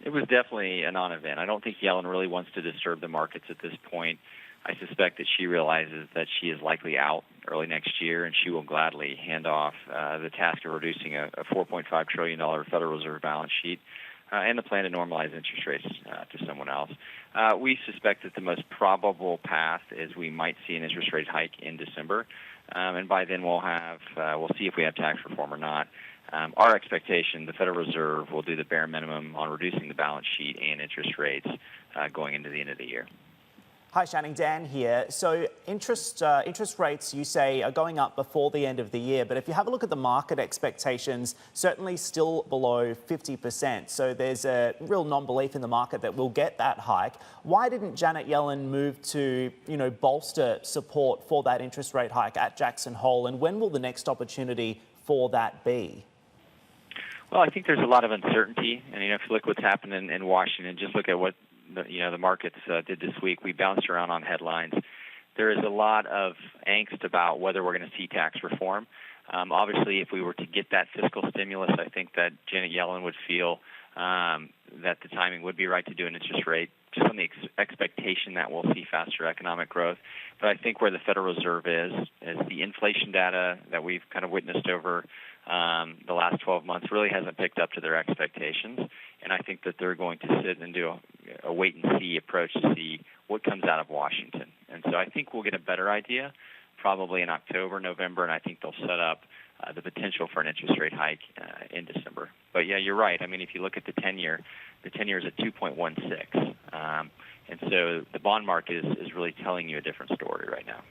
It was definitely a non-event. I don't think Yellen really wants to disturb the markets at this point. I suspect that she realizes that she is likely out early next year, and she will gladly hand off the task of reducing a $4.5 trillion Federal Reserve balance sheet and the plan to normalize interest rates to someone else. We suspect that the most probable path is we might see an interest rate hike in December, and by then we'll see if we have tax reform or not. Our expectation, the Federal Reserve will do the bare minimum on reducing the balance sheet and interest rates going into the end of the year. Hi, Shannon, Dan here. So interest rates, you say, are going up before the end of the year. But if you have a look at the market expectations, certainly still below 50%. So there's a real non-belief in the market that we'll get that hike. Why didn't Janet Yellen move to, bolster support for that interest rate hike at Jackson Hole? And when will the next opportunity for that be? Well, I think there's a lot of uncertainty. And, if you look what's happened in Washington, just look at what the markets did this week. We bounced around on headlines. There is a lot of angst about whether we're going to see tax reform. Obviously, if we were to get that fiscal stimulus, I think that Janet Yellen would feel that the timing would be right to do an interest rate, just on the expectation that we'll see faster economic growth. But I think where the Federal Reserve is the inflation data that we've kind of witnessed over the last 12 months really hasn't picked up to their expectations. And I think that they're going to sit and do a wait-and-see approach to see what comes out of Washington. And so I think we'll get a better idea probably in October, November, and I think they'll set up the potential for an interest rate hike in December. But, yeah, you're right. I mean, if you look at the 10-year is at 2.16. And so the bond market is really telling you a different story right now.